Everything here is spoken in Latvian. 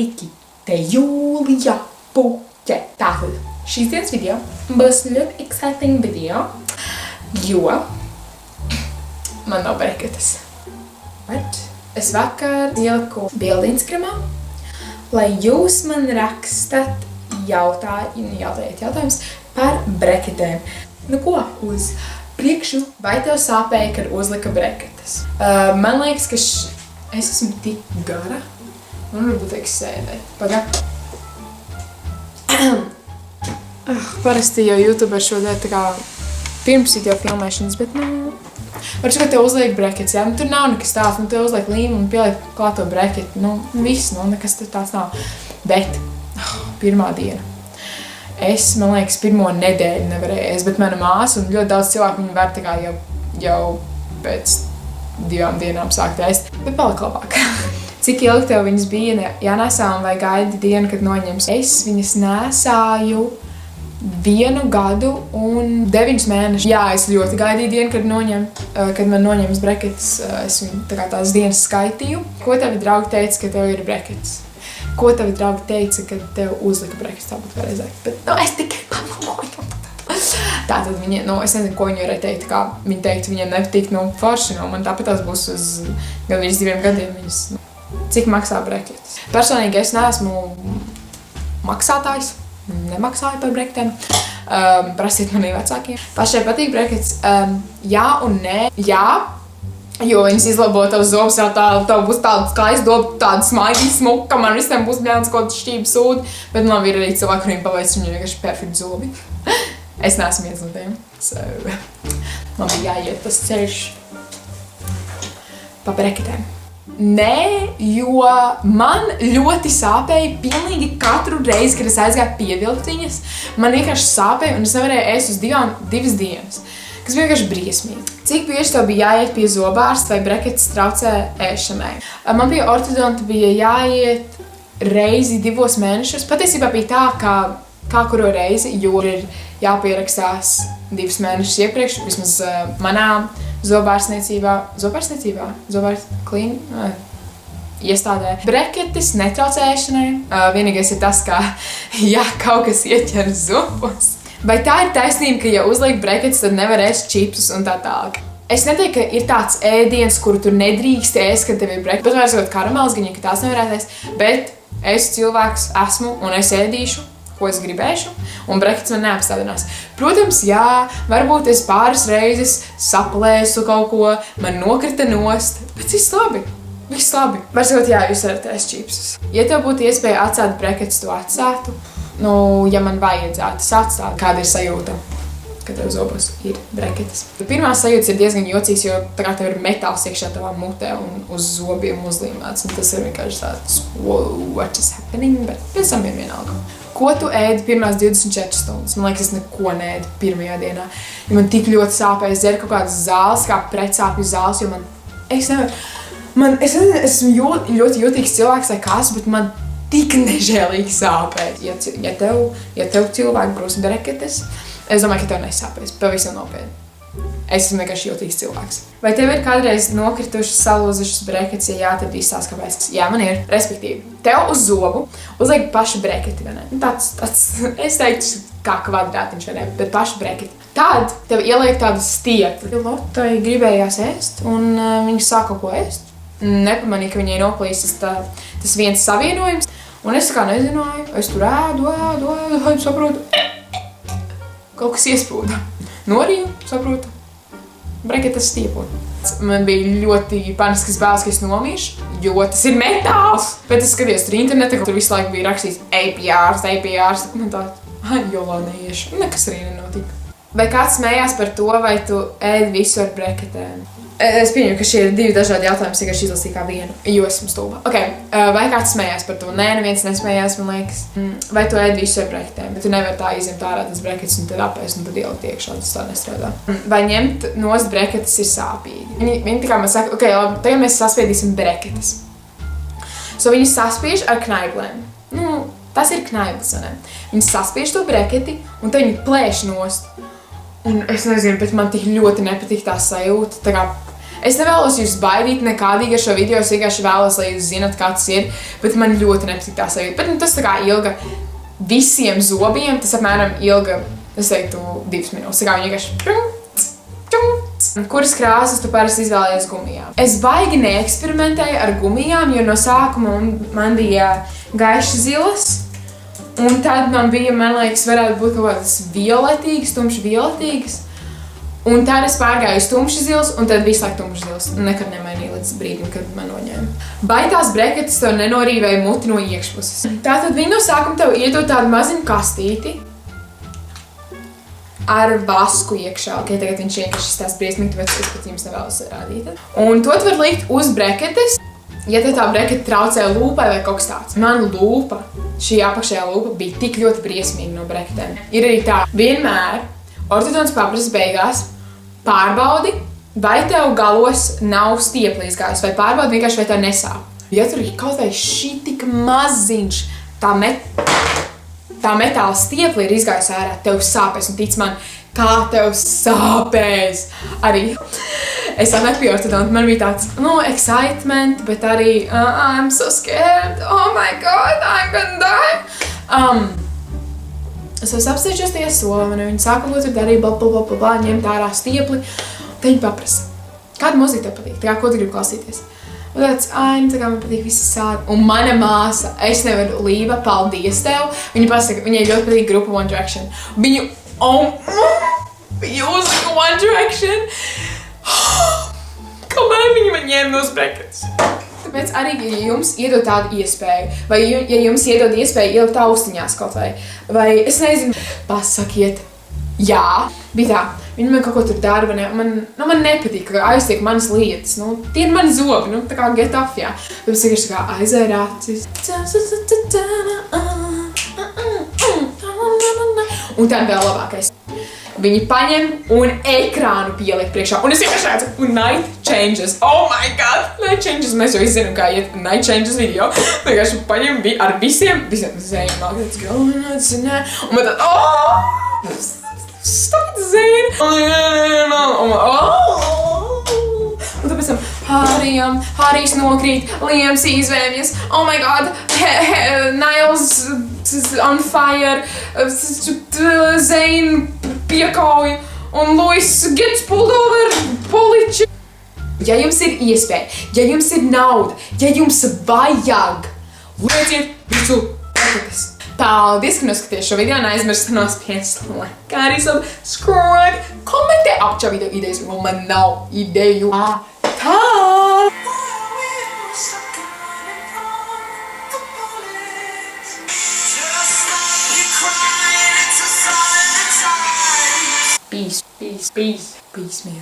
Sveiki! Te Jūlija Puķe. Tātad šīs dienas video būs ļoti exciting video, jo man nav breketes. Bet es vakar ieliku bildi Instagramā, lai jūs man rakstat jautājumus par breketēm. Nu ko, uz priekšu, vai tev sāpēja, kad uzlika breketes? Man liekas, ka es esmu tik gara, un varbūt teiks sēdēt. Pagad. Parasti jau YouTuber šodien tā kā pirms video filmēšanas, bet var šeit tev uzliek brekets, jā, tur nav nekas tāds, tev uzliek līmu un pieliek klāto breketi, viss, nekas tāds nav. Bet, pirmā diena. Es, man liekas, pirmo nedēļu nevarēju ēst, bet mana māsa un ļoti daudz cilvēku viņi var tā kā jau pēc 2 dienām sākt ēst, bet palika labāk. Cik ilgi tev viņas bija jānesā un vai gaidi dienu, kad noņems? Es viņas nesāju 1 gadu un 9 mēnešus. Jā, es ļoti gaidīju dienu, kad man noņems breketes. Es viņu tās dienas skaitīju. Ko tavi draugi teica, ka tev ir breketes? Ko tavi draugi teica, kad tev uzlika breketes? Tā būtu pareizāk. Bet, es tikai pamoju. Tātad viņi, es nezinu, ko viņi varēja teikt, kā viņi teikt, viņiem nepatīk, forši, man tāpēc tās būs uz gan 2 gadiem viņas, cik maksā breketes. Personīgi es neesmu maksātājs, nemaksāju par breketēm, prasiet manī vecākiem. Pašai patīk breketes, jā un nē, jā, jo viņas izlabo tavs zobus, jau tev būs tāda skaista doba, tāda smaigi smuka, man visiem būs bļāns kaut šķība sūdi, bet man ir arī cilvēki, kuriem paveic, viņi vienkārši perfekti zobi. Es neesmu viens no tiem, man bija jāiet tas ceļš pa breketēm. Nē, jo man ļoti sāpēja pilnīgi katru reizi, kad es aizgāju pievilkt viņas. Man vienkārši sāpēja un es nevarēju ēst uz 2 dienas, kas vienkārši briesmīgi. Cik bieži tev bija jāiet pie zobārsta vai breketes traucē ēšanai? Man bija ortodonta, bija jāiet reizi 2 mēnešus. Patiesībā bija tā, kā kuru reizi, jo ir jāpierakstās 2 mēnešus iepriekš, vismaz manā zobārstniecībā, iestādē. Breketes netraucēšanai. Vienīgais ir tas, ka, ja kaut kas ieķer zobos. Vai tā ir taisnība, ka, ja uzliek breketes, tad nevar ēst čipsus un tā tālāk? Es neteiktu, ka ir tāds ēdiens, kuru tu nedrīkst ēst, kad tev ir breketes. Bet vairs karameles, gan, ka tās nevarētu ēst. Bet es cilvēks esmu un es ēdīšu, ko es gribēšu, un breketes man neapstādinās. Protams, jā, varbūt es pāris reizes saplēsu kaut ko, man nokrita nost, bet viss labi. Var sakot, jā, jūs varat ēst čipsus. Ja tev būtu iespēja atstāt breketes, tu atstātu, ja man vajadzētu atstāt, kāda ir sajūta, kad tev zobos ir breketes. Pirmā sajūta ir diezgan jocīgs, jo tā kā tev ir metāls iekšā tavā mutē un uz zobiem uzlīmēts, un tas ir vienkārši tāds, wow, what is happening, bet pēc tam ir vienalga. Ko tu ēdi pirmās 24 stundas? Man liekas, es neko neēdu pirmajā dienā. Ja man tik ļoti sāpēja, es dzeru kaut kādas zāles, kā pretsāpju zāles, jo es esmu ļoti jūtīgs cilvēks vai kas, bet man tik nežēlīgi sāpēja. Ja tev cilvēki brūs breketes, es domāju, ka tev nesāpēs, pavisam nopietni. Es esmu vienkārši jūtīgs cilvēks. Vai tev ir kādreiz nokritušas, salūzušas breketes, ja jā, tad izstāst, kāpēc? Jā, man ir. Respektīvi, tev uz zobu uzliek pašu breketi, vai ne? Tāds, es teiktu, kā kvadrātiņš, vai ne, bet pašu breketi. Tad tev ieliek tādu stiekli. Lotai gribējās ēst, un viņa sāk kaut ko ēst. Nepamanīja, ka viņai noplīstas tas viens savienojums, un es kā nezināju, es tur ēdu, saprotu, kaut kas iesprūda. Noriju, saprotu, breketes stiepot. Man bija ļoti paniskas bailes, ka es nomiršu, jo tas ir metāls. Bet es skatījos tur internetā, ka tur visu laiku bija rakstīts APRs. Man tā, jolā neiešu. Nekas arī nenotika. Vai kāds smējās par to, vai tu ēdi visu ar breketēm? Es pieņemu, ka šie ir 2 dažādi jautājumi, vienkārši izlasīju kā vienu, jo esmu stulba. Vai kāds smējās par to? Nē, neviens nesmējās, man liekas. Vai tu ēdi visu ar breketēm? Bet tu nevari tā izņemt ārā tas breketes un tad apēst un tad ielikt iekšā, tas tā nestrādā. Vai ņemt nost breketes ir sāpīgi? Viņi tā kā man saka, labi, tagad mēs saspiedīsim breketes. Viņi saspiež ar knaiblēm. Tas ir knaiblis, ne? Viņi saspiež to breketi un tad viņi plēš nost. Un es nezinu, bet man tik ļoti nepatīk tā sajūta. Tā kā Es nevēlos jūs baidīt nekādīgi ar šo video, es vienkārši vēlos, lai jūs zināt, kā tas ir, bet man ļoti nepatīk tā sajūta. Bet tas tā kā ilga visiem zobiem, tas apmēram ilga, es teiktu, 2 minūtes. Tā kā viņi vienkārši... Kuras krāsas tu parasti izvēlējies gumijām? Es baigi neeksperimentēju ar gumijām, jo no sākuma man bija gaiši zilas. Un tad man bija, man liekas, varētu būt kaut kādas violetīgas, tumši violetīgas. Un tad es pārgāju uz tumši zils, un tad visu laiku tumši zils. Nekad nemainīju līdz brīdim, kad man noņēma. Vai tās breketes tev nenorīvēja muti no iekšpuses? Tātad viņi no sākuma tev iedod tādu maziņu kastīti ar vasku iekšā. Ok, tagad viņš vienkārši tās briesmīgi, bet es pat jums nevēlos rādīt. Un to tu var likt uz breketes, ja te tā brekete traucē lūpai vai kaut kas tāds. Man lūpa, šī apakšējā lūpa bija tik ļoti briesmīga no breketēm. Ir arī tā, vienmēr ortodonts paprasa beigās pārbaudi, vai tev galos nav stiepli izgājis, vai pārbaudi vienkārši, vai tev nesāp. Ja tur ir kaut vai šī tik maziņš, tā metāla stiepli ir izgājis ārā, tev sāpēs, un tic man, kā tev sāpēs. Arī es atnāku pie ortodonta, man bija tāds, excitement, bet arī, I'm so scared, oh my god, I'm gonna die. Es apsēžos tajā solā, un viņi sāka lūdzu darīt, ņemt ārā stiepli. Tad viņi paprasa, kāda mūzika tev patīk? Tā kā, ko tu gribi klausīties? Un tāds, tā kā man patīk visi sādi. Un mana māsa, es nevaru, Līva, paldies tev. Viņa pasaka, viņai ļoti patīk grupa One Direction. Viņa uzlika One Direction. Kamēr viņi man ņēma nos breketes. Tāpēc arī, ja jums iedod tādu iespēju, vai ja jums iedod iespēju ielikt austiņās kaut vai es nezinu, pasakiet, jā, bija tā, viņi man kaut ko tur dara, man nepatīk, ka aiztiek manas lietas, tie ir mani zobi, tā kā get off, jā. Tāpēc vienkārši tā kā aizēr acis. Un tā vēl labākais. Viņi paņem un ekrānu pieliek priekšā. Un es vienkārši redzu, un Night Changes. Oh my god! Night Changes, mēs jau izzinām, kā iet Night Changes video. Vienkārši paņem ar visiem Zayn nāk, un man tad, stop Zayn! Un tāpēc tam Harijs nokrīt, Liams izvēmjas, oh my god, Niles on fire, Zayn piekauj, un Luis gets pulled over, poliči. Ja jums ir iespēja, ja jums ir nauda, ja jums vajag, lieciet visu breketes. Paldies, ka noskaties šo video, neaizmirst nospiest like, kā arī subscribe, komentē apšā video idejas, jo man nav ideju. Tā! Peace, peace, peace, peace, man.